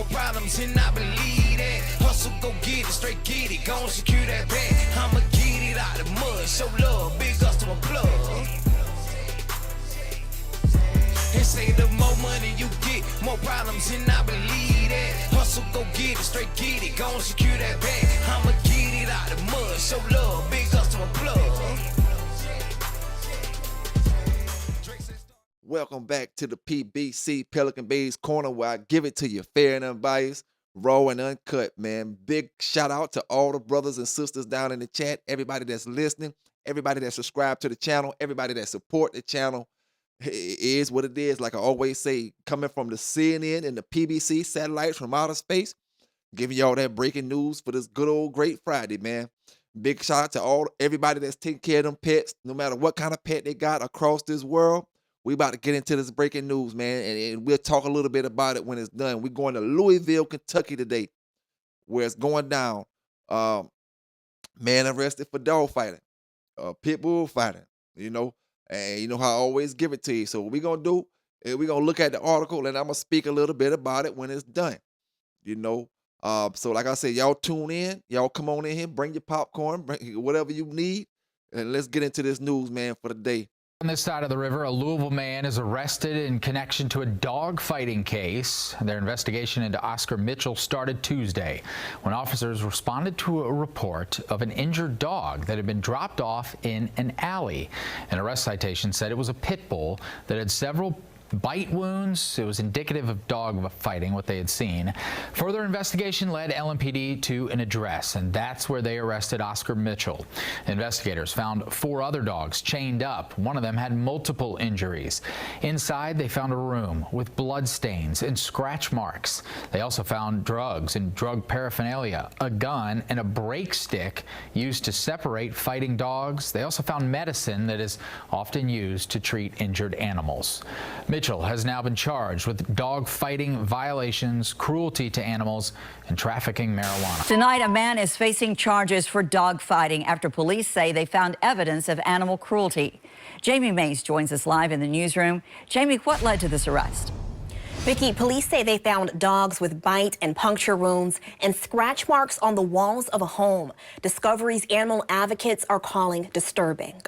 more problems and I believe that. Hustle, go get it, straight get it, gon' secure that bag. I'ma get it out the mud, show love, big ups to my plug. And say the more money you get, more problems and I believe that. Hustle, go get it, straight get it, gon' secure that bag. I'ma get it out the mud, show love, big ups to my plug. Welcome back to the PBC Pelican Bay's Corner, where I give it to you fair and unbiased, raw and uncut, man. Big shout out to all the brothers and sisters down in the chat, everybody that's listening, everybody that subscribed to the channel, everybody that support the channel. It is what it is. Like I always say, coming from the CNN and the PBC satellites from outer space, giving y'all that breaking news for this good old great Friday, man. Big shout out to everybody that's taking care of them pets, no matter what kind of pet they got across this world. We about to get into this breaking news, man, and we'll talk a little bit about it when it's done. We're going to Louisville, Kentucky today, where it's going down. Man arrested for dog fighting, pit bull fighting, and you know how I always give it to you. So what we're going to do is we're going to look at the article, and I'm going to speak a little bit about it when it's done, So like I said, y'all tune in. Y'all come on in here, bring your popcorn, bring whatever you need, and let's get into this news, man, for the day. On this side of the river, a Louisville man is arrested in connection to a dog fighting case. Their investigation into Oscar Mitchell started Tuesday when officers responded to a report of an injured dog that had been dropped off in an alley. An arrest citation said it was a pit bull that had several bite wounds. It was indicative of dog fighting, what they had seen. Further investigation led LMPD to an address, and that's where they arrested Oscar Mitchell. Investigators found 4 other dogs chained up. One of them had multiple injuries. Inside, they found a room with blood stains and scratch marks. They also found drugs and drug paraphernalia, a gun, and a brake stick used to separate fighting dogs. They also found medicine that is often used to treat injured animals. Mitchell has now been charged with dog fighting violations, cruelty to animals, and trafficking marijuana. Tonight, a man is facing charges for dog fighting after police say they found evidence of animal cruelty. Jamie Mays joins us live in the newsroom. Jamie, what led to this arrest? Vicki, police say they found dogs with bite and puncture wounds and scratch marks on the walls of a home. Discoveries animal advocates are calling disturbing.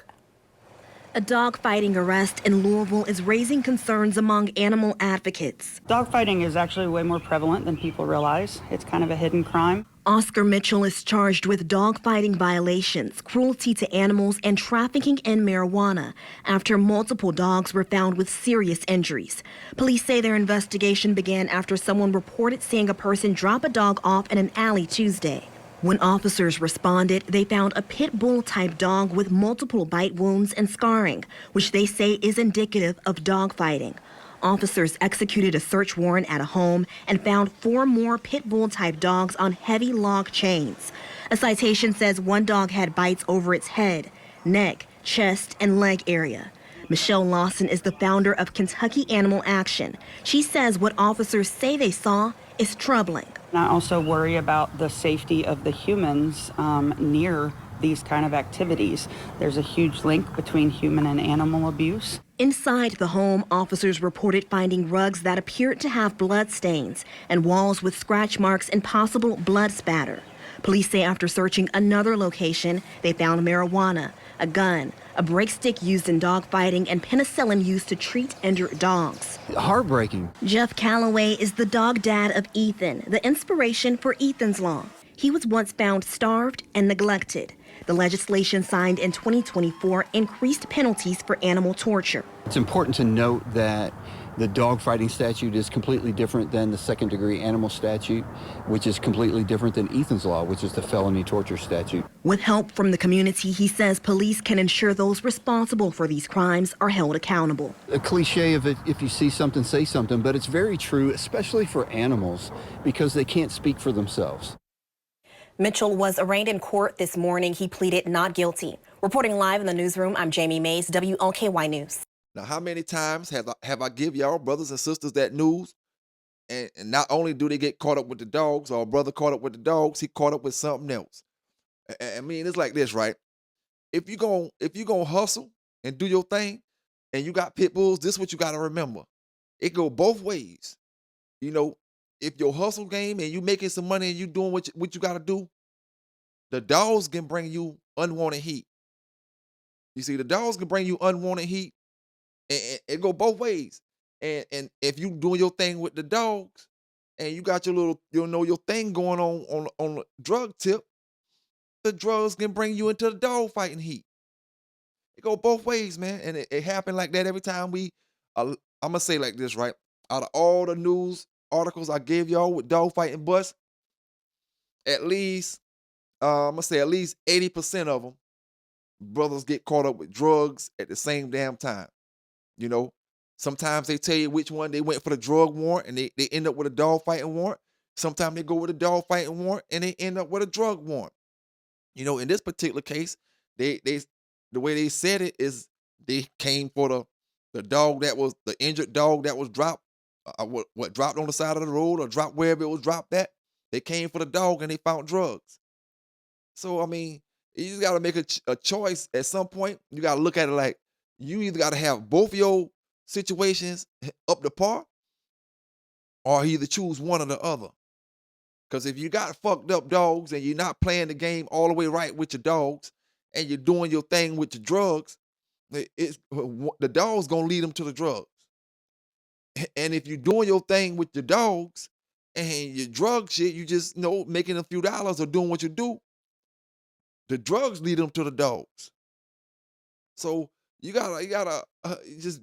A dog-fighting arrest in Louisville is raising concerns among animal advocates. Dogfighting is actually way more prevalent than people realize. It's kind of a hidden crime. Oscar Mitchell is charged with dog-fighting violations, cruelty to animals, and trafficking in marijuana after multiple dogs were found with serious injuries. Police say their investigation began after someone reported seeing a person drop a dog off in an alley Tuesday. When officers responded, they found a pit bull-type dog with multiple bite wounds and scarring, which they say is indicative of dog fighting. Officers executed a search warrant at a home and found 4 more pit bull-type dogs on heavy log chains. A citation says one dog had bites over its head, neck, chest, and leg area. Michelle Lawson is the founder of Kentucky Animal Action. She says what officers say they saw is troubling. And I also worry about the safety of the humans near these kind of activities. There's a huge link between human and animal abuse. Inside the home, officers reported finding rugs that appeared to have blood stains and walls with scratch marks and possible blood spatter. Police say after searching another location, they found marijuana, a gun, a brake stick used in dog fighting, and penicillin used to treat injured dogs. Heartbreaking. Jeff Calloway is the dog dad of Ethan, the inspiration for Ethan's Law. He was once found starved and neglected. The legislation signed in 2024 increased penalties for animal torture. It's important to note that the dog fighting statute is completely different than the second-degree animal statute, which is completely different than Ethan's Law, which is the felony torture statute. With help from the community, he says police can ensure those responsible for these crimes are held accountable. A cliche of it, if you see something, say something, but it's very true, especially for animals, because they can't speak for themselves. Mitchell was arraigned in court this morning. He pleaded not guilty. Reporting live in the newsroom, I'm Jamie Mays, WLKY News. Now, how many times have I give y'all brothers and sisters that news, and not only do they get caught up with the dogs, or a brother caught up with the dogs, he caught up with something else. I mean, it's like this, right? If you gonna hustle and do your thing, and you got pit bulls, this is what you got to remember. It go both ways. if your hustle game and you making some money and you doing what you got to do, the dogs can bring you unwanted heat. You see, the dogs can bring you unwanted heat, and it go both ways. And if you doing your thing with the dogs, and you got your little, your thing going on the drug tip, the drugs can bring you into the dog fighting heat. It go both ways, man, and it happened like that every time we. I'm gonna say like this, right? Out of all the news articles I gave y'all with dog fighting bust, at least I'm gonna say at least 80% of them brothers get caught up with drugs at the same damn time. You know, sometimes they tell you which one they went for the drug warrant and they end up with a dog fighting warrant. Sometimes they go with a dog fighting warrant and they end up with a drug warrant. In this particular case, they the way they said it is they came for the dog that was the injured dog that was dropped, what dropped on the side of the road or dropped wherever it was dropped at. They came for the dog and they found drugs. So I mean, you just got to make a choice at some point. You got to look at it like you either got to have both your situations up to par, or either choose one or the other. Because if you got fucked up dogs and you're not playing the game all the way right with your dogs, and you're doing your thing with your drugs, the dogs gonna lead them to the drugs. And if you're doing your thing with your dogs and your drug shit, you just making a few dollars or doing what you do, the drugs lead them to the dogs. So you gotta just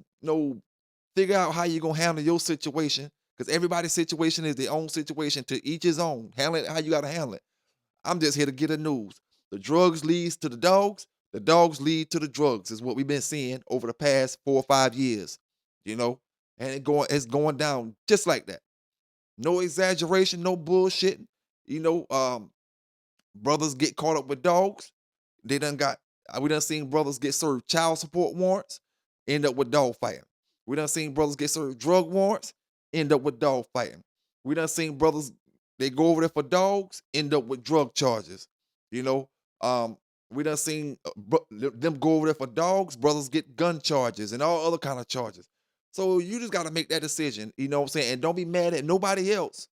figure out how you're gonna handle your situation, because everybody's situation is their own situation. To each his own. Handle it how you gotta handle it. I'm just here to get the news. The drugs leads to the dogs lead to the drugs, is what we've been seeing over the past 4 or 5 years. And it's going down just like that. No exaggeration, no bullshit. Brothers get caught up with dogs. We done seen brothers get served child support warrants, end up with dog fighting. We done seen brothers get served drug warrants, end up with dog fighting. We done seen brothers, they go over there for dogs, end up with drug charges. We done seen them go over there for dogs, brothers get gun charges and all other kind of charges. So you just got to make that decision, you know what I'm saying? And don't be mad at nobody else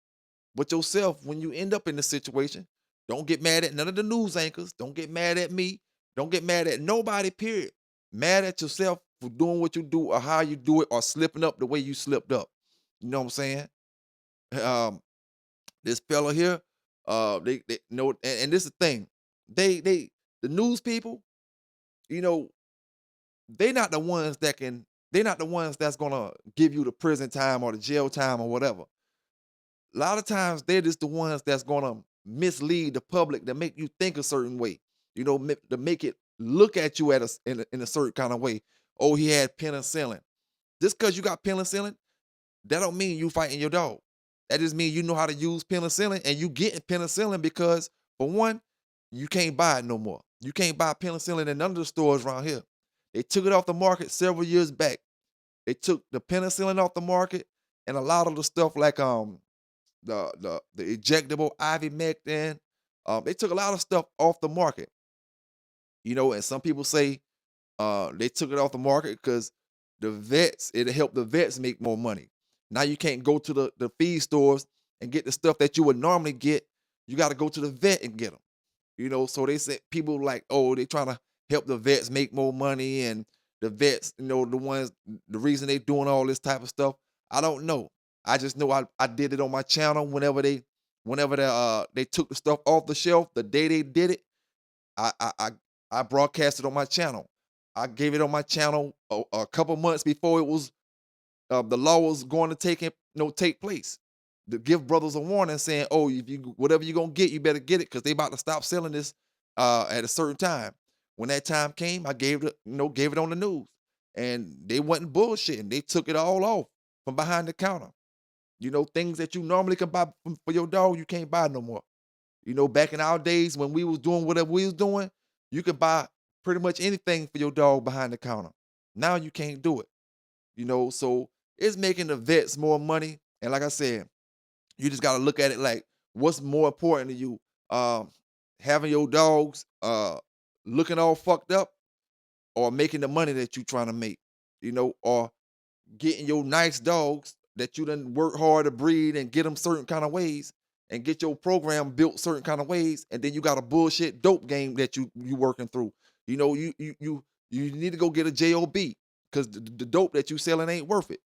but yourself when you end up in this situation. Don't get mad at none of the news anchors. Don't get mad at me. Don't get mad at nobody, period. Mad at yourself for doing what you do or how you do it or slipping up the way you slipped up. You know what I'm saying? This fella here, they know, and this is the thing. The news people, they're not the ones that's gonna give you the prison time or the jail time or whatever. A lot of times they're just the ones that's gonna mislead the public to make you think a certain way, to make it look at you in a certain kind of way. Oh, he had penicillin. Just because you got penicillin, that don't mean you fighting your dog. That just means you know how to use penicillin, and you getting penicillin because, for one, you can't buy it no more. You can't buy penicillin in none of the stores around here. They took it off the market several years back. They took the penicillin off the market, and a lot of the stuff like the ejectable ivermectin, they took a lot of stuff off the market. And some people say they took it off the market because it helped the vets make more money. Now you can't go to the feed stores and get the stuff that you would normally get. You got to go to the vet and get them. So they said people like, oh, they trying to help the vets make more money, and the vets, the reason they doing all this type of stuff, I don't know. I just know I did it on my channel whenever they took the stuff off the shelf. The day they did it, I broadcasted on my channel. I gave it on my channel a couple months before it was the law was going to take place. To give brothers a warning saying, oh, if you whatever you're gonna get, you better get it, because they about to stop selling this at a certain time. When that time came, I gave it on the news, and they wasn't bullshitting. They took it all off from behind the counter. Things that you normally can buy for your dog, you can't buy no more. Back in our days when we was doing whatever we was doing, you could buy pretty much anything for your dog behind the counter. Now you can't do it. So it's making the vets more money. And like I said, you just got to look at it like, what's more important to you? Having your dogs looking all fucked up, or making the money that you trying to make, or getting your nice dogs that you done work hard to breed and get them certain kind of ways and get your program built certain kind of ways, and then you got a bullshit dope game that you working through. You know, you need to go get a job because the dope that you selling ain't worth it.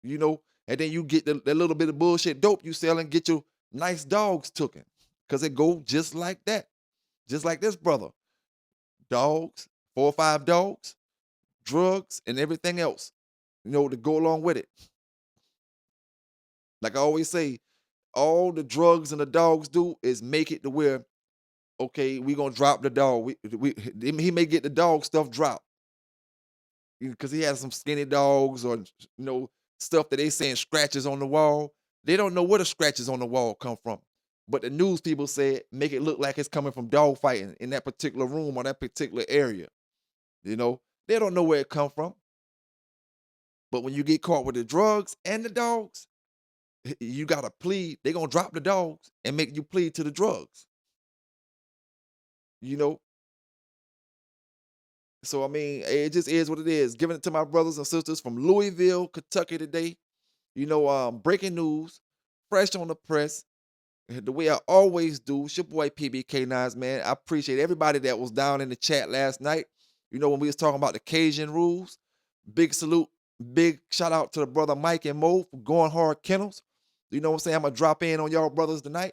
You know, and then you get the little bit of bullshit dope you selling, get your nice dogs tooken, because it go just like that, just like this brother. Dogs, 4 or 5 dogs, drugs, and everything else, you know, to go along with it. Like I always say, all the drugs and the dogs do is make it to where, okay, we gonna drop the dog. He may get the dog stuff dropped because he has some skinny dogs or stuff that they saying scratches on the wall. They don't know where the scratches on the wall come from, but the news people say make it look like it's coming from dog fighting in that particular room or that particular area. You know, they don't know where it come from. But when you get caught with the drugs and the dogs, you gotta plead. They gonna drop the dogs and make you plead to the drugs. You know, so I mean, it just is what it is. Giving it to my brothers and sisters from Louisville, Kentucky today. You know, breaking news, fresh on the press, the way I always do. It's your boy PBK9s, man. I appreciate everybody that was down in the chat last night. You know, when we was talking about the Cajun rules, big salute, big shout out to the brother Mike and Mo for going hard kennels. You know what I'm saying? I'm gonna drop in on y'all brothers tonight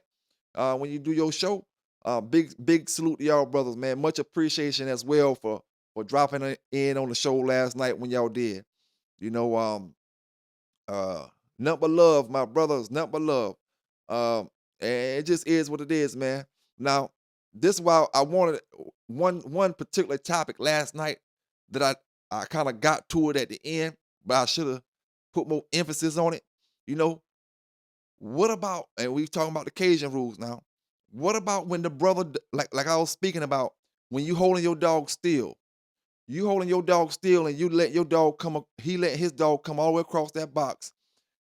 when you do your show. Big salute to y'all brothers, man. Much appreciation as well for dropping in on the show last night when y'all did. You know, nothing but love, my brothers, nothing but love. And it just is what it is, man. Now, this is why I wanted one particular topic last night that I kind of got to it at the end, but I should have put more emphasis on it. You know, what about, and we talking about the Cajun rules now, what about when the brother, like I was speaking about, when you holding your dog still, and you let your dog he let his dog come all the way across that box,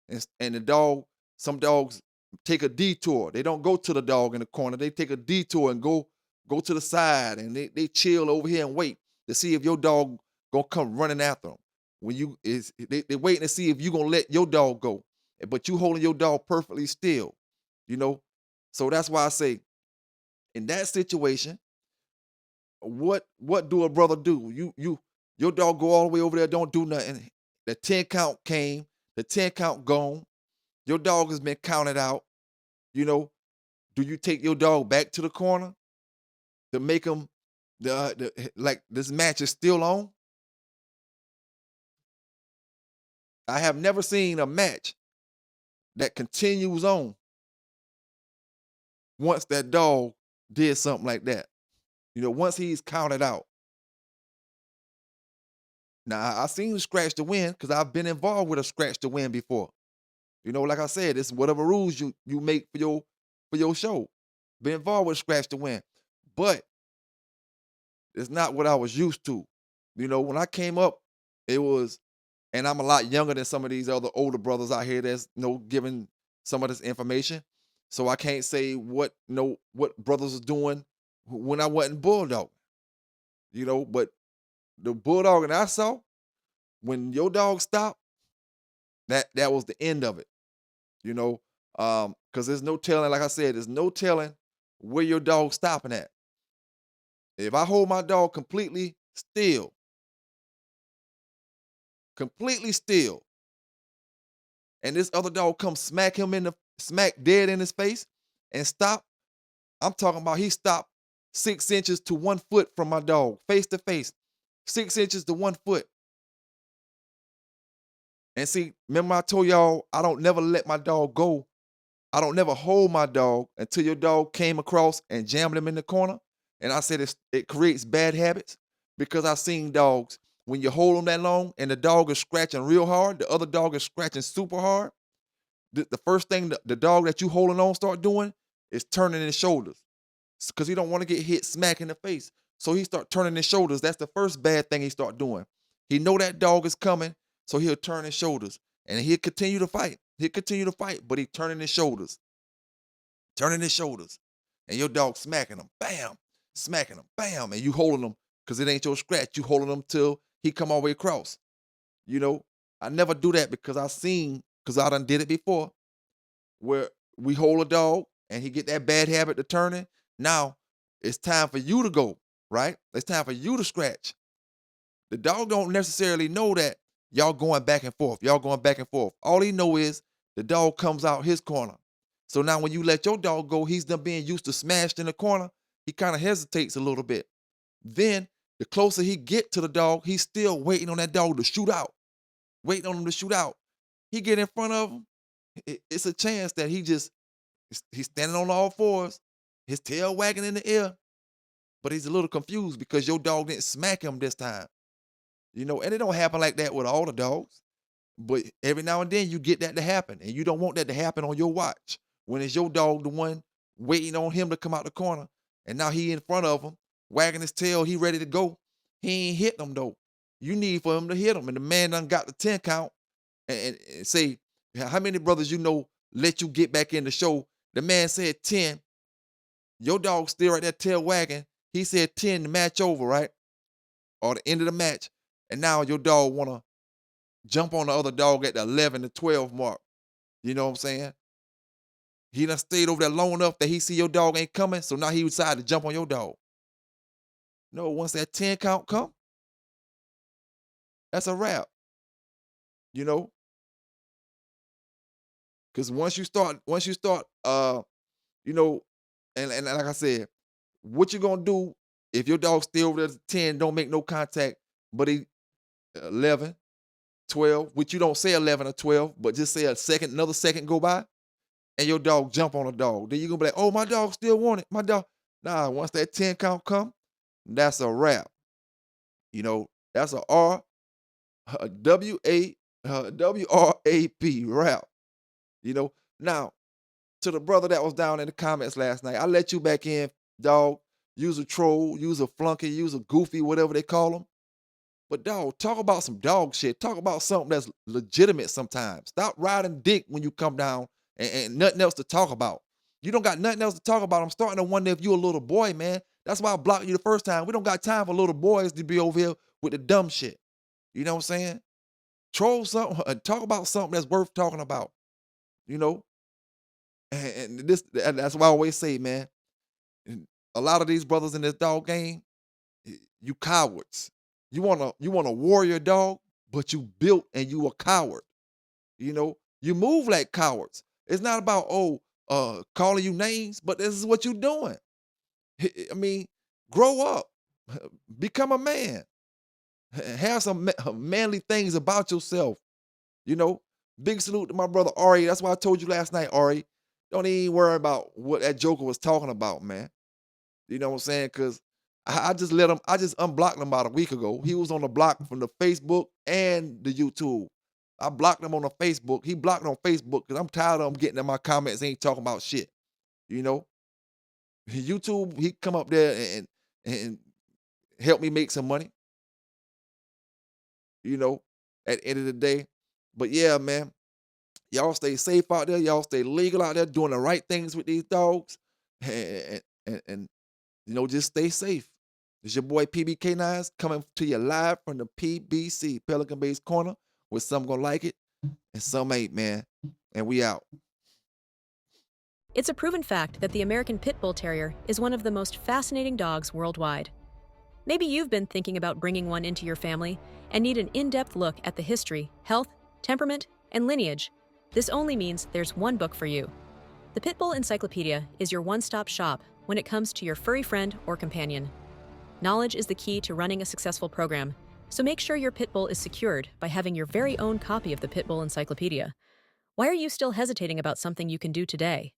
and the dog, some dogs take a detour. They don't go to the dog in the corner. They take a detour and go to the side, and they chill over here and wait to see if your dog gonna come running after them. When they waiting to see if you gonna let your dog go, but you holding your dog perfectly still, you know. So that's why I say, in that situation, what do a brother do? Your dog go all the way over there, don't do nothing. The 10 count came, the 10 count gone. Your dog has been counted out. You know, do you take your dog back to the corner to make him like this match is still on? I have never seen a match that continues on once that dog did something like that. You know, once he's counted out. Now, I seen scratch to win because I've been involved with a scratch to win before. You know, like I said, it's whatever rules you make for your show. Been involved with scratch to win. But it's not what I was used to. You know, when I came up, it was, and I'm a lot younger than some of these other older brothers out here that's giving some of this information. So I can't say what brothers was doing when I wasn't bulldog. You know, but the bulldog and I saw, when your dog stopped, that was the end of it. You know, because there's no telling, like I said, there's no telling where your dog's stopping at. If I hold my dog completely still, and this other dog comes smack dead in his face and stop, I'm talking about he stopped 6 inches to 1 foot from my dog, face to face, 6 inches to 1 foot. And see, remember I told y'all I don't never let my dog go. I don't never hold my dog until your dog came across and jammed him in the corner. And I said it creates bad habits, because I've seen dogs, when you hold them that long and the dog is scratching real hard, the other dog is scratching super hard, the first thing the dog that you holding on start doing is turning his shoulders, because he don't want to get hit smack in the face. So he start turning his shoulders. That's the first bad thing he start doing. He know that dog is coming, so he'll turn his shoulders, and he'll continue to fight. But he turning his shoulders, and your dog smacking him, bam, smacking him, bam, and you holding him because it ain't your scratch. You holding him till he come all the way across. You know, I never do that because I seen because I done did it before, where we hold a dog and he get that bad habit to turning. Now it's time for you to go, right? It's time for you to scratch. The dog don't necessarily know that y'all going back and forth. Y'all going back and forth. All he know is the dog comes out his corner. So now when you let your dog go, he's done being used to smashed in the corner. He kind of hesitates a little bit. Then the closer he get to the dog, he's still waiting on that dog to shoot out. Waiting on him to shoot out. He get in front of him. It's a chance that he's standing on all fours, his tail wagging in the air, but he's a little confused because your dog didn't smack him this time. You know, and it don't happen like that with all the dogs. But every now and then you get that to happen, and you don't want that to happen on your watch. When it's your dog the one waiting on him to come out the corner, and now he in front of him, wagging his tail, he ready to go. He ain't hitting him though. You need for him to hit him, and the man done got the 10 count and say, how many brothers you know let you get back in the show? The man said 10. Your dog still right there tail wagging. He said 10, the match over, right? Or the end of the match. And now your dog want to jump on the other dog at the 11 to 12 mark. You know what I'm saying? He done stayed over there long enough that he see your dog ain't coming, so now he decided to jump on your dog. No, once that 10 count come, that's a wrap. You know? Because once you start, you know, and like I said, what you gonna do if your dog stay over there to 10, don't make no contact, but he 11, 12, which you don't say 11 or 12, but just say another second go by, and your dog jump on a dog. Then you gonna be like, oh, my dog still want it. My dog. Nah, once that 10 count come, that's a wrap. You know, that's a W-R-A-P, wrap. You know, now, to the brother that was down in the comments last night, I let you back in, dog. Use a troll, use a flunky, use a goofy, whatever they call them. But dog, talk about some dog shit. Talk about something that's legitimate sometimes. Stop riding dick when you come down and nothing else to talk about. You don't got nothing else to talk about. I'm starting to wonder if you a little boy, man. That's why I blocked you the first time. We don't got time for little boys to be over here with the dumb shit. You know what I'm saying? Troll something, talk about something that's worth talking about. You know? And that's why I always say, man, a lot of these brothers in this dog game, you cowards. You want a warrior dog, but you built and you a coward. You know, you move like cowards. It's not about calling you names, but this is what you're doing. I mean, grow up, become a man, have some manly things about yourself. You know, big salute to my brother Ari. That's why I told you last night, Ari, don't even worry about what that joker was talking about, man. You know what I'm saying? Because I just unblocked him about a week ago. He was on the block from the Facebook and the YouTube. I blocked him on the Facebook. He blocked on Facebook because I'm tired of him getting in my comments and ain't talking about shit. You know? YouTube, he come up there and help me make some money. You know, at the end of the day. But yeah, man, y'all stay safe out there. Y'all stay legal out there doing the right things with these dogs. And you know, just stay safe. It's your boy PB K9s coming to you live from the PBC, Pelican Bay Corner, where some gonna like it and some ain't, man. And we out. It's a proven fact that the American Pit Bull Terrier is one of the most fascinating dogs worldwide. Maybe you've been thinking about bringing one into your family and need an in-depth look at the history, health, temperament, and lineage. This only means there's one book for you. The Pit Bull Encyclopedia is your one-stop shop when it comes to your furry friend or companion. Knowledge is the key to running a successful program, so make sure your pit bull is secured by having your very own copy of the Pit Bull Encyclopedia. Why are you still hesitating about something you can do today?